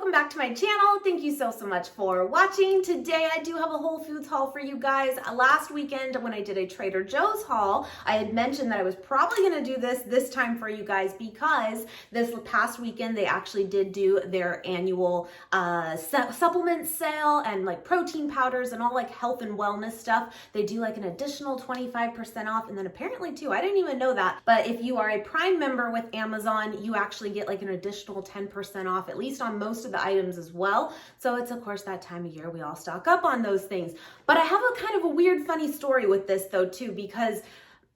welcome back to my channel. Thank you so much for watching. Today I do have a Whole Foods haul for you guys. Last weekend when I did a Trader Joe's haul, I had mentioned that I was probably going to do this time for you guys because this past weekend they actually did do their annual supplement sale and like protein powders and all like health and wellness stuff. They do like an additional 25% off, and then apparently too, I didn't even know that, but if you are a Prime member with Amazon, you actually get like an additional 10% off, at least on most of the items as well. So it's of course that time of year we all stock up on those things. But I have a kind of a weird funny story with this though too, because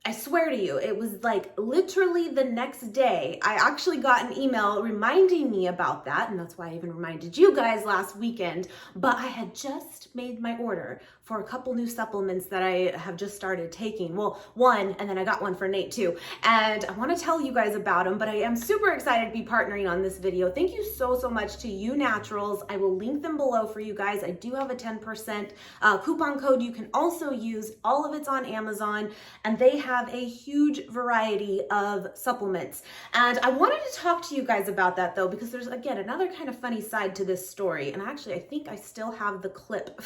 I swear to you, it was like literally the next day, I actually got an email reminding me about that. And that's why I even reminded you guys last weekend. But I had just made my order for a couple new supplements that I have just started taking. Well, one, and then I got one for Nate too. And I want to tell you guys about them, but I am super excited to be partnering on this video. Thank you so much to You Naturals. I will link them below for you guys. I do have a 10% coupon code you can also use. All of it's on Amazon, and they have a huge variety of supplements. And I wanted to talk to you guys about that though, because there's again another kind of funny side to this story. And actually, I think I still have the clip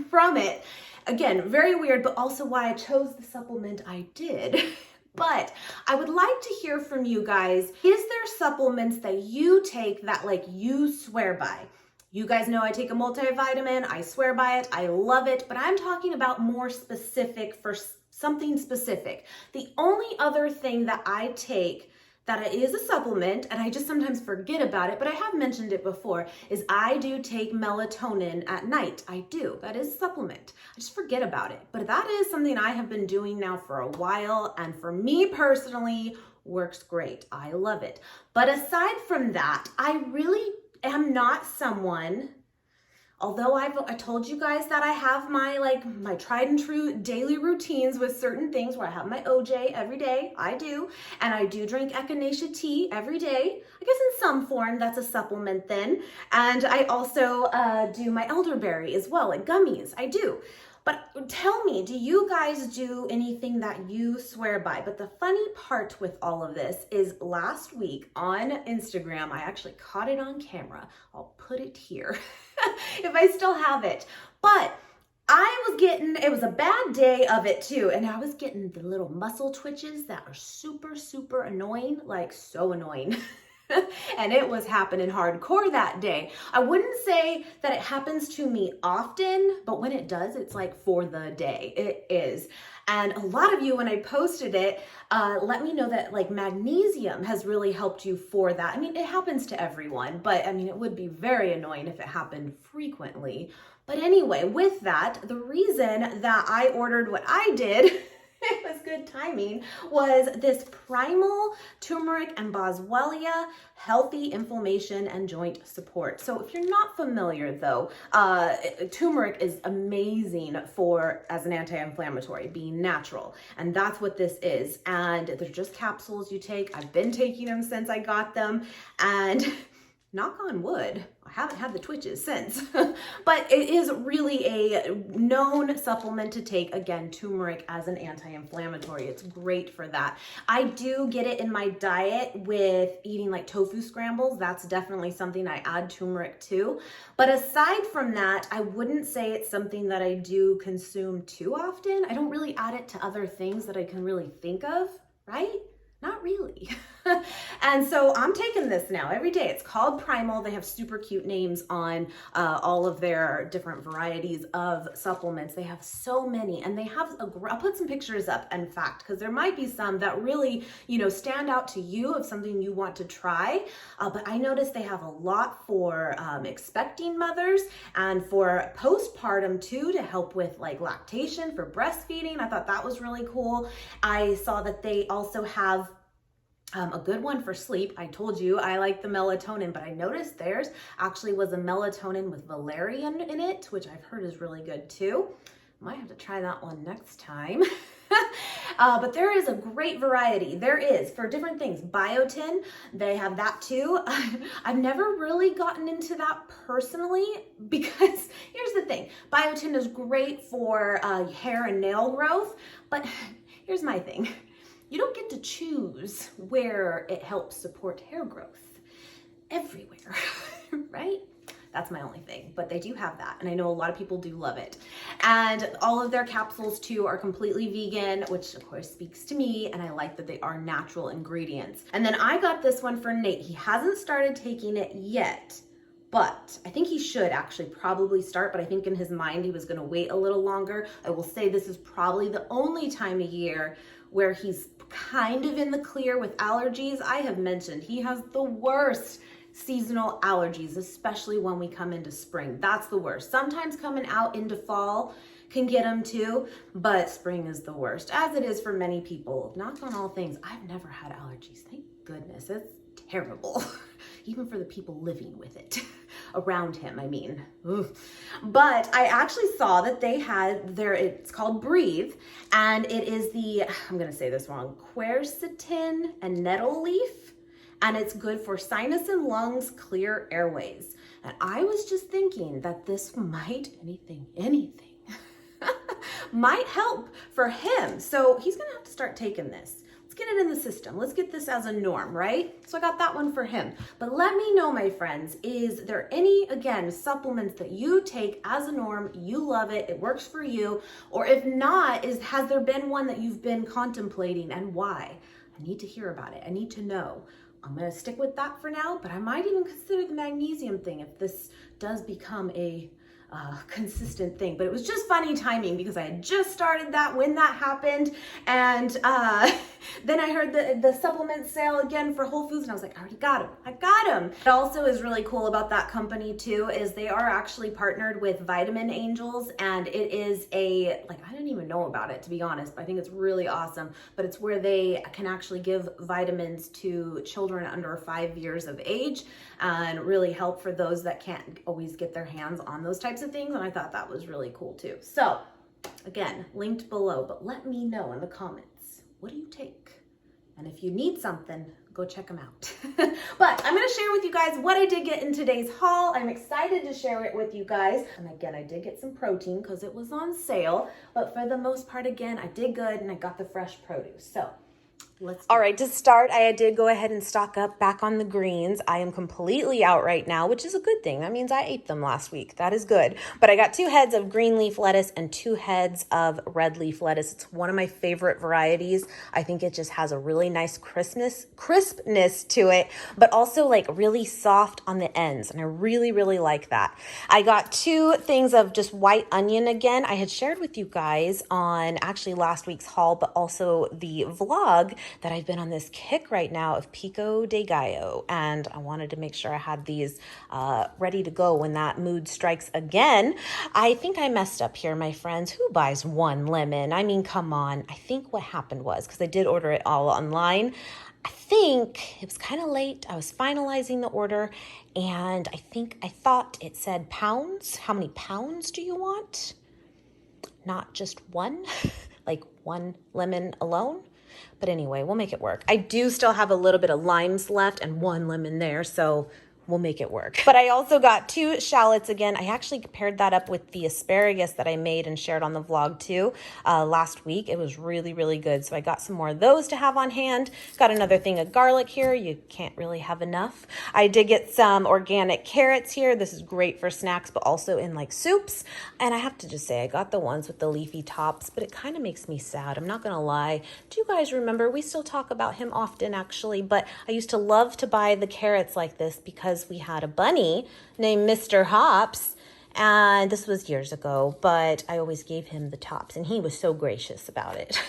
from it. Again, very weird, but also why I chose the supplement I did. But I would like to hear from you guys. Is there supplements that you take that like you swear by? You guys know I take a multivitamin. I swear by it. I love it. But I'm talking about more specific for something specific. The only other thing that I take that is a supplement, and I just sometimes forget about it, but I have mentioned it before, is I do take melatonin at night. I do. That is a supplement. I just forget about it. But that is something I have been doing now for a while, and for me personally, works great. I love it. But aside from that, I really am not someone, although I told you guys that I have my tried and true daily routines with certain things where I have my OJ every day, I do, and I do drink echinacea tea every day. I guess in some form that's a supplement then. And I also do my elderberry as well, like gummies, I do. But tell me, do you guys do anything that you swear by? But the funny part with all of this is last week on Instagram, I actually caught it on camera. I'll put it here if I still have it. But it was a bad day of it too. And I was getting the little muscle twitches that are super annoying, like so annoying. And it was happening hardcore that day. I wouldn't say that it happens to me often, but when it does, it's like for the day. It is. And a lot of you, when I posted it, let me know that like magnesium has really helped you for that. I mean, it happens to everyone, but I mean, it would be very annoying if it happened frequently. But anyway, with that, the reason that I ordered what I did, it was good timing, was this primal turmeric and boswellia healthy inflammation and joint support. So if you're not familiar though, turmeric is amazing as an anti-inflammatory, being natural, and that's what this is. And they're just capsules you take. I've been taking them since I got them, and knock on wood, I haven't had the twitches since. But it is really a known supplement to take. Again, turmeric as an anti-inflammatory. It's great for that. I do get it in my diet with eating like tofu scrambles. That's definitely something I add turmeric to. But aside from that, I wouldn't say it's something that I do consume too often. I don't really add it to other things that I can really think of, right? Not really. And so I'm taking this now every day. It's called Primal. They have super cute names on all of their different varieties of supplements. They have so many, and they have I'll put some pictures up, in fact, because there might be some that really, stand out to you of something you want to try. But I noticed they have a lot for expecting mothers and for postpartum too, to help with like lactation for breastfeeding. I thought that was really cool. I saw that they also have a good one for sleep. I told you I like the melatonin, but I noticed theirs actually was a melatonin with valerian in it, which I've heard is really good too. Might have to try that one next time. But there is a great variety. There is for different things. Biotin, they have that too. I've never really gotten into that personally because here's the thing. Biotin is great for hair and nail growth, but here's my thing. You don't get to choose where it helps support hair growth. Everywhere. right? That's my only thing, but they do have that. And I know a lot of people do love it. And all of their capsules too are completely vegan, which of course speaks to me. And I like that they are natural ingredients. And then I got this one for Nate. He hasn't started taking it yet, but I think he should actually probably start, but I think in his mind he was gonna wait a little longer. I will say this is probably the only time of year where he's kind of in the clear with allergies. I have mentioned he has the worst seasonal allergies, especially when we come into spring. That's the worst. Sometimes coming out into fall can get them too, but spring is the worst, as it is for many people. Knock on all things, I've never had allergies. Thank goodness. It's terrible, even for the people living with it around him, I mean. Ugh. But I actually saw that they had it's called Breathe, and it is the, I'm gonna say this wrong, quercetin and nettle leaf. And it's good for sinus and lungs, clear airways. And I was just thinking that this might, might help for him. So he's gonna have to start taking this. Let's get it in the system. Let's get this as a norm, right? So I got that one for him. But let me know, my friends, is there any, again, supplements that you take as a norm, you love it, it works for you, or if not, has there been one that you've been contemplating and why? I need to hear about it. I need to know. I'm gonna stick with that for now, but I might even consider the magnesium thing if this does become a consistent thing. But it was just funny timing because I had just started that when that happened, and then I heard the supplement sale again for Whole Foods, and I was like, I already got him. I got him. What also is really cool about that company too is they are actually partnered with Vitamin Angels, and it is I didn't even know about it, to be honest, but I think it's really awesome. But it's where they can actually give vitamins to children under 5 years of age and really help for those that can't always get their hands on those types of things. And I thought that was really cool too. So again, linked below, but let me know in the comments, what do you take? And if you need something, go check them out. But I'm gonna share with you guys what I did get in today's haul. I'm excited to share it with you guys. And again, I did get some protein because it was on sale, but for the most part, again, I did good and I got the fresh produce. So all right, to start, I did go ahead and stock up back on the greens. I am completely out right now, which is a good thing. That means I ate them last week. That is good. But I got 2 heads of green leaf lettuce and 2 heads of red leaf lettuce. It's one of my favorite varieties. I think it just has a really nice crispness to it, but also like really soft on the ends. And I really, really like that. I got 2 things of just white onion again. I had shared with you guys on actually last week's haul, but also the vlog that I've been on this kick right now of pico de gallo, and I wanted to make sure I had these ready to go when that mood strikes again. I think I messed up here, my friends. Who buys 1 lemon? I mean, come on. I think what happened was, because I did order it all online, I think it was kind of late. I was finalizing the order, and I thought it said pounds. How many pounds do you want? Not just 1, like 1 lemon alone. But anyway, we'll make it work. I do still have a little bit of limes left and 1 lemon there, so we'll make it work. But I also got 2 shallots again. I actually paired that up with the asparagus that I made and shared on the vlog too last week. It was really, really good. So I got some more of those to have on hand. Got another thing of garlic here. You can't really have enough. I did get some organic carrots here. This is great for snacks, but also in like soups. And I have to just say, I got the ones with the leafy tops, but it kind of makes me sad. I'm not gonna lie. Do you guys remember? We still talk about him often actually, but I used to love to buy the carrots like this because we had a bunny named Mr. Hops, and this was years ago, but I always gave him the tops, and he was so gracious about it.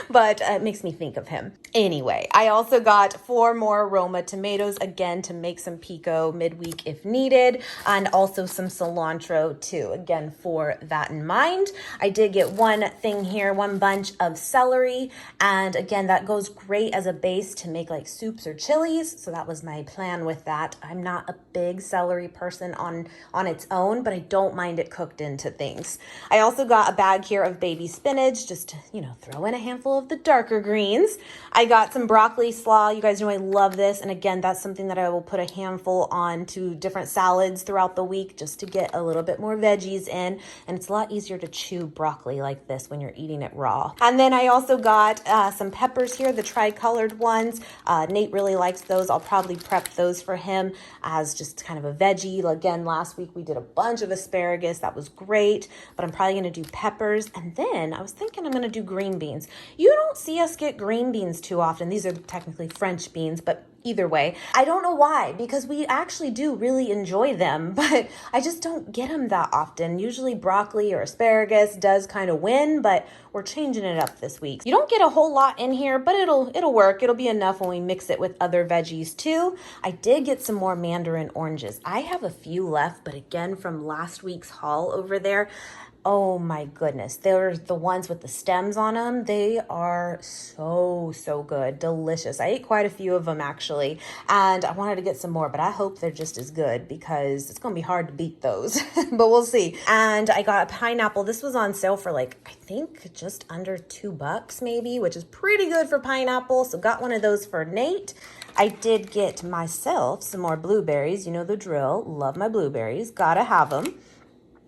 But it makes me think of him. Anyway, I also got 4 more Roma tomatoes, again, to make some pico midweek if needed, and also some cilantro too, again, for that in mind. I did get 1 thing here, 1 bunch of celery, and again, that goes great as a base to make like soups or chilies, so that was my plan with that. I'm not a big celery person on its own, but I don't mind it cooked into things. I also got a bag here of baby spinach, just to, throw and a handful of the darker greens. I got some broccoli slaw. You guys know I love this. And again, that's something that I will put a handful on to different salads throughout the week just to get a little bit more veggies in. And it's a lot easier to chew broccoli like this when you're eating it raw. And then I also got some peppers here, the tri-colored ones. Nate really likes those. I'll probably prep those for him as just kind of a veggie. Again, last week we did a bunch of asparagus. That was great, but I'm probably going to do peppers. And then I was thinking I'm going to do green beans. You don't see us get green beans too often. These are technically French beans, but either way, I don't know why, because we actually do really enjoy them, but I just don't get them that often. Usually broccoli or asparagus does kind of win, but we're changing it up this week. You don't get a whole lot in here, but it'll work. It'll be enough when we mix it with other veggies too. I did get some more mandarin oranges. I have a few left, but again, from last week's haul over there, oh my goodness, they're the ones with the stems on them. They are so good, delicious. I ate quite a few of them actually, and I wanted to get some more, but I hope they're just as good because it's gonna be hard to beat those, but we'll see. And I got a pineapple. This was on sale for like, I think just under $2 maybe, which is pretty good for pineapple. So got one of those for Nate. I did get myself some more blueberries. You know the drill, love my blueberries, gotta have them.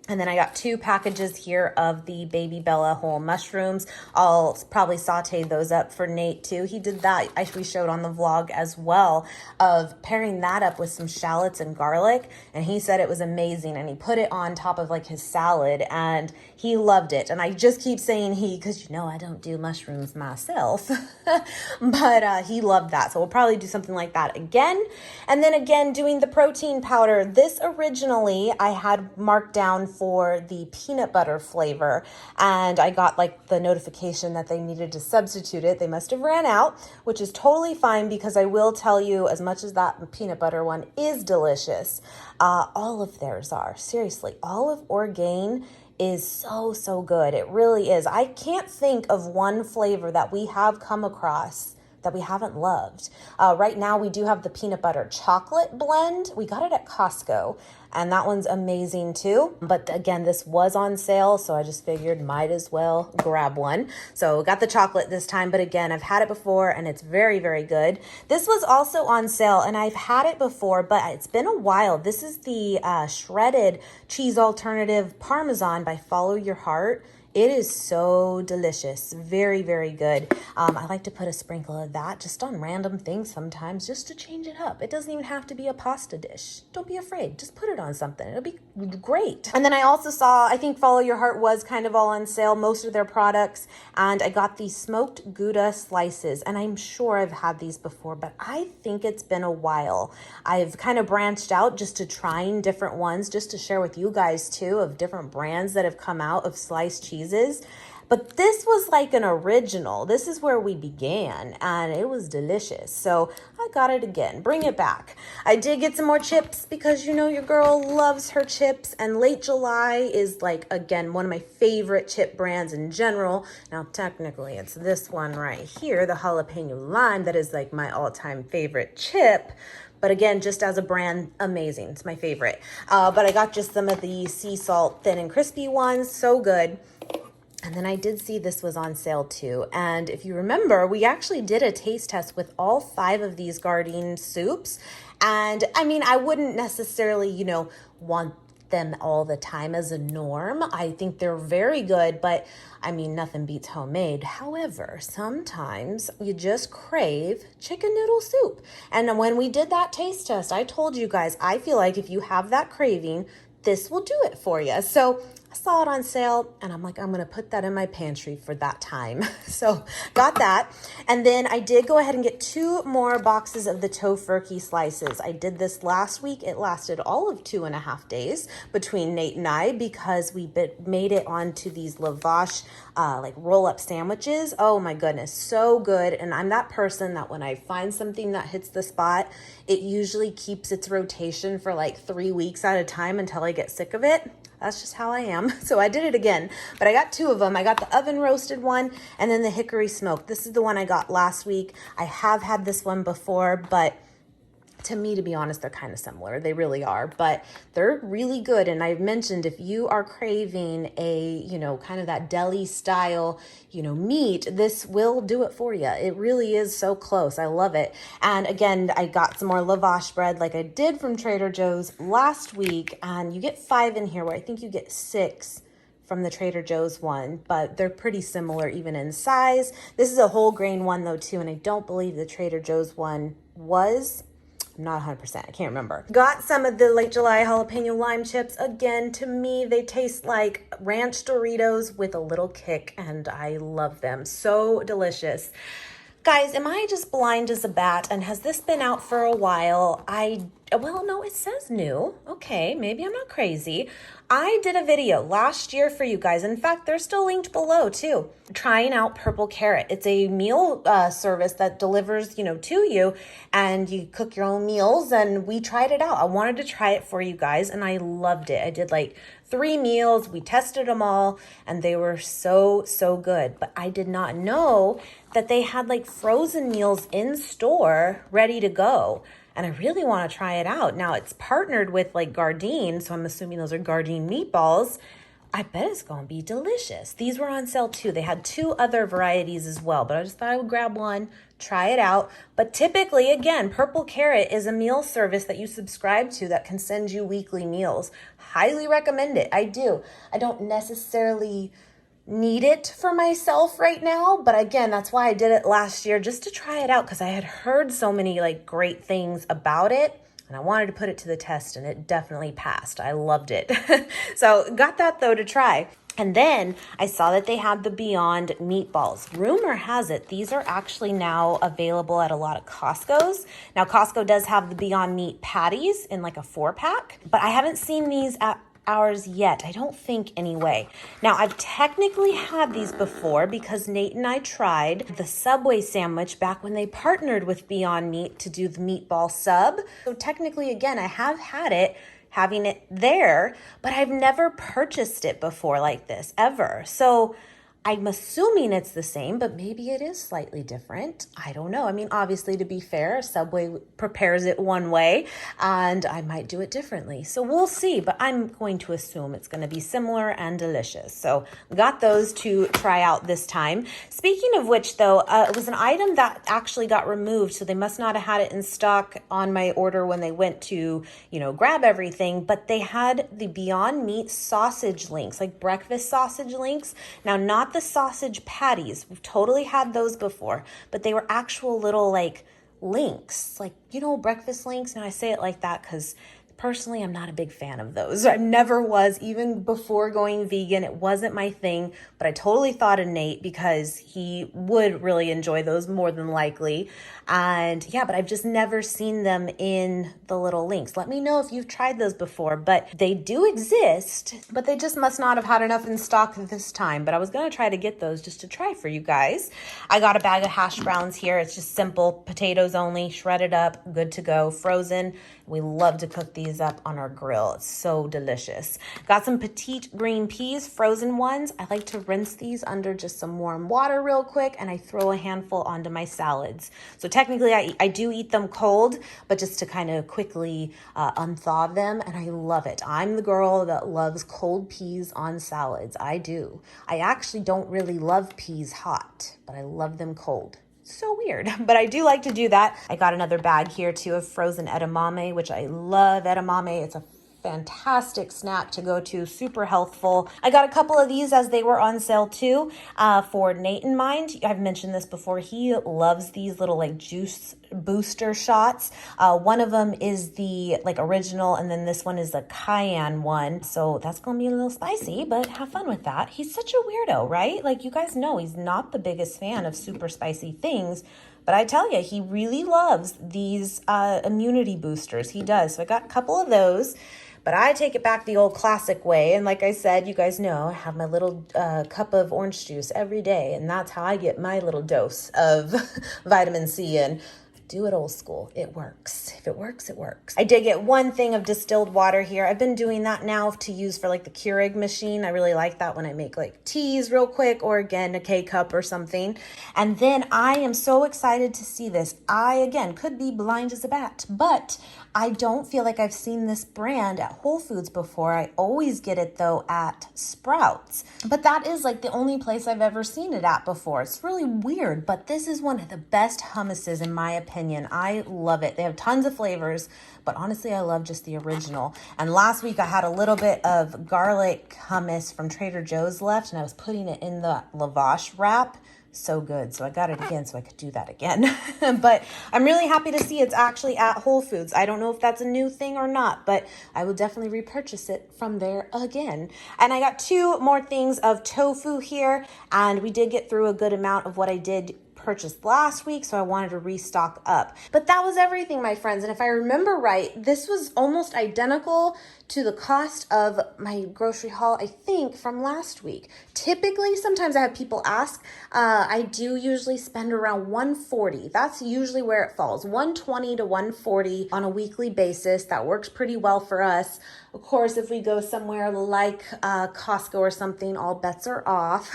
And then I got 2 packages here of the Baby Bella whole mushrooms. I'll probably saute those up for Nate too. He did that, we showed on the vlog as well, of pairing that up with some shallots and garlic. And he said it was amazing. And he put it on top of like his salad and he loved it. And I just keep saying he, because you know I don't do mushrooms myself. But he loved that. So we'll probably do something like that again. And then again, doing the protein powder. This originally I had marked down for the peanut butter flavor, and I got like the notification that they needed to substitute it. They must have ran out, which is totally fine because I will tell you, as much as that peanut butter one is delicious, all of theirs are. Seriously, Olive Orgain is so good. It really is. I can't think of one flavor that we have come across that we haven't loved. Right now we do have the peanut butter chocolate blend. We got it at Costco and that one's amazing too. But again, this was on sale, so I just figured might as well grab one. So got the chocolate this time, but again, I've had it before and it's very good. This was also on sale and I've had it before, but it's been a while. This is the shredded cheese alternative Parmesan by Follow Your Heart. It is so delicious. Very good. I like to put a sprinkle of that just on random things sometimes just to change it up. It doesn't even have to be a pasta dish. Don't be afraid. Just put it on something. It'll be great. And then I also saw, I think Follow Your Heart was kind of all on sale, most of their products. And I got these smoked Gouda slices. And I'm sure I've had these before, but I think it's been a while. I've kind of branched out just to trying different ones, just to share with you guys too, of different brands that have come out of sliced cheese. But this was like an original. This is where we began and it was delicious. So I got it again. Bring it back. I did get some more chips because you know your girl loves her chips, and Late July is like, again, one of my favorite chip brands in general. Now technically it's this one right here, the jalapeno lime, that is like my all-time favorite chip. But again, just as a brand, amazing. It's my favorite. But I got just some of the sea salt thin and crispy ones. So good. And then I did see this was on sale too. And if you remember, we actually did a taste test with all 5 of these Gardein soups. And I mean, I wouldn't necessarily, you know, want them all the time as a norm. I think they're very good, but I mean, nothing beats homemade. However, sometimes you just crave chicken noodle soup. And when we did that taste test, I told you guys, I feel like if you have that craving, this will do it for you. So I saw it on sale and I'm like, I'm going to put that in my pantry for that time. So got that. And then I did go ahead and get 2 more boxes of the tofurkey slices. I did this last week. It lasted all of 2.5 days between Nate and I because we made it onto these lavash like roll-up sandwiches. Oh my goodness, so good. And I'm that person that when I find something that hits the spot, it usually keeps its rotation for like 3 weeks at a time until I get sick of it. That's just how I am. So I did it again, but I got 2 of them. I got the oven roasted one and then the hickory smoked. This is the one I got last week. I have had this one before, but To me, to be honest, they're kind of similar. They really are, but they're really good. And I've mentioned if you are craving a, kind of that deli style, meat, this will do it for you. It really is so close. I love it. And again, I got some more lavash bread like I did from Trader Joe's last week. And you get 5 in here, where I think you get 6 from the Trader Joe's one, but they're pretty similar even in size. This is a whole grain one though too, and I don't believe the Trader Joe's one was. I'm not 100%. I can't remember. Got some of the Late July jalapeno lime chips. Again, to me, they taste like ranch Doritos with a little kick, and I love them. So delicious. Guys, am I just blind as a bat? And has this been out for a while? Well, no, it says new. Okay, maybe I'm not crazy. I did a video last year for you guys. In fact, they're still linked below too. Trying out Purple Carrot. It's a meal service that delivers, to you, and you cook your own meals, and we tried it out. I wanted to try it for you guys, and I loved it. I did like 3 meals. We tested them all, and they were so, so good. But I did not know that they had like frozen meals in store ready to go. And I really want to try it out. Now it's partnered with like Gardein, so I'm assuming those are Gardein meatballs. I bet it's going to be delicious. These were on sale too. They had 2 other varieties as well, but I just thought I would grab one, try it out. But typically, again, Purple Carrot is a meal service that you subscribe to that can send you weekly meals. Highly recommend it. I do. I don't necessarily need it for myself right now, but again, that's why I did it last year, just to try it out, because I had heard so many like great things about it, and I wanted to put it to the test, and it definitely passed. I loved it. So got that though to try. And then I saw that they had the Beyond meatballs. Rumor has it these are actually now available at a lot of Costco's. Now Costco does have the Beyond Meat patties in like a 4-pack, but I haven't seen these at ours yet. I don't think anyway. Now I've technically had these before because Nate and I tried the Subway sandwich back when they partnered with Beyond Meat to do the meatball sub. So technically, again, I have had it, having it there, but I've never purchased it before like this ever. So I'm assuming it's the same, but maybe it is slightly different. I don't know. I mean, obviously, to be fair, Subway prepares it one way, and I might do it differently. So we'll see, but I'm going to assume it's going to be similar and delicious. So got those to try out this time. Speaking of which, though, it was an item that actually got removed, so they must not have had it in stock on my order when they went to, grab everything, but they had the Beyond Meat sausage links, like breakfast sausage links. Now, not the sausage patties. We've totally had those before, but they were actual little like links, like, breakfast links. Now I say it like that because personally, I'm not a big fan of those. I never was, even before going vegan. It wasn't my thing, but I totally thought of Nate because he would really enjoy those more than likely. And yeah, but I've just never seen them in the little links. Let me know if you've tried those before, but they do exist, but they just must not have had enough in stock this time. But I was going to try to get those just to try for you guys. I got a bag of hash browns here. It's just simple, potatoes only, shredded up, good to go, frozen. We love to cook these up on our grill. It's so delicious. Got some petite green peas, frozen ones. I like to rinse these under just some warm water real quick, and I throw a handful onto my salads. So technically I do eat them cold, but just to kind of quickly unthaw them, and I love it. I'm the girl that loves cold peas on salads. I do. I actually don't really love peas hot, but I love them cold. So weird, but I do like to do that. I got another bag here too of frozen edamame, which I love edamame. It's a fantastic snack to go to, super healthful. I got a couple of these as they were on sale too, for Nate in mind. I've mentioned this before. He loves these little like juice booster shots. One of them is the like original, and then this one is the cayenne one. So that's gonna be a little spicy, but have fun with that. He's such a weirdo, right? Like, you guys know he's not the biggest fan of super spicy things, but I tell you, he really loves these immunity boosters. He does. So I got a couple of those. But I take it back the old classic way. And like I said, you guys know, I have my little cup of orange juice every day. And that's how I get my little dose of vitamin C in. Do it old school. It works. If it works, it works. I did get one thing of distilled water here. I've been doing that now to use for like the Keurig machine. I really like that when I make like teas real quick, or again, a K-cup or something. And then I am so excited to see this. I, again, could be blind as a bat, but I don't feel like I've seen this brand at Whole Foods before. I always get it though at Sprouts, but that is like the only place I've ever seen it at before. It's really weird, but this is one of the best hummuses in my opinion. I love it. They have tons of flavors, but honestly, I love just the original. And last week I had a little bit of garlic hummus from Trader Joe's left, and I was putting it in the lavash wrap. So good. So I got it again so I could do that again. But I'm really happy to see it's actually at Whole Foods. I don't know if that's a new thing or not, but I will definitely repurchase it from there again. And I got 2 more things of tofu here, and we did get through a good amount of what I did purchased last week, so I wanted to restock up. But that was everything, my friends. And if I remember right, this was almost identical to the cost of my grocery haul, I think, from last week. Typically, sometimes I have people ask, I do usually spend around $140. That's usually where it falls, $120 to $140 on a weekly basis. That works pretty well for us. Of course, if we go somewhere like Costco or something, all bets are off.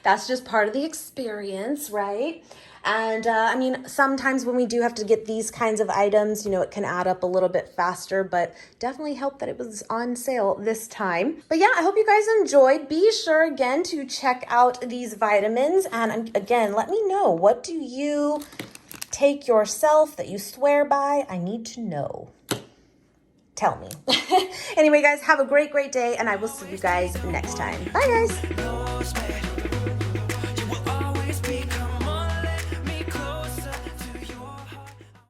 That's just part of the experience, right? And I mean, sometimes when we do have to get these kinds of items, you know, it can add up a little bit faster, but definitely helped that it was on sale this time. But yeah, I hope you guys enjoyed. Be sure again to check out these vitamins. And again, let me know, what do you take yourself that you swear by? I need to know. Tell me. Anyway, guys, have a great day, and I will see you guys next time. Bye, guys.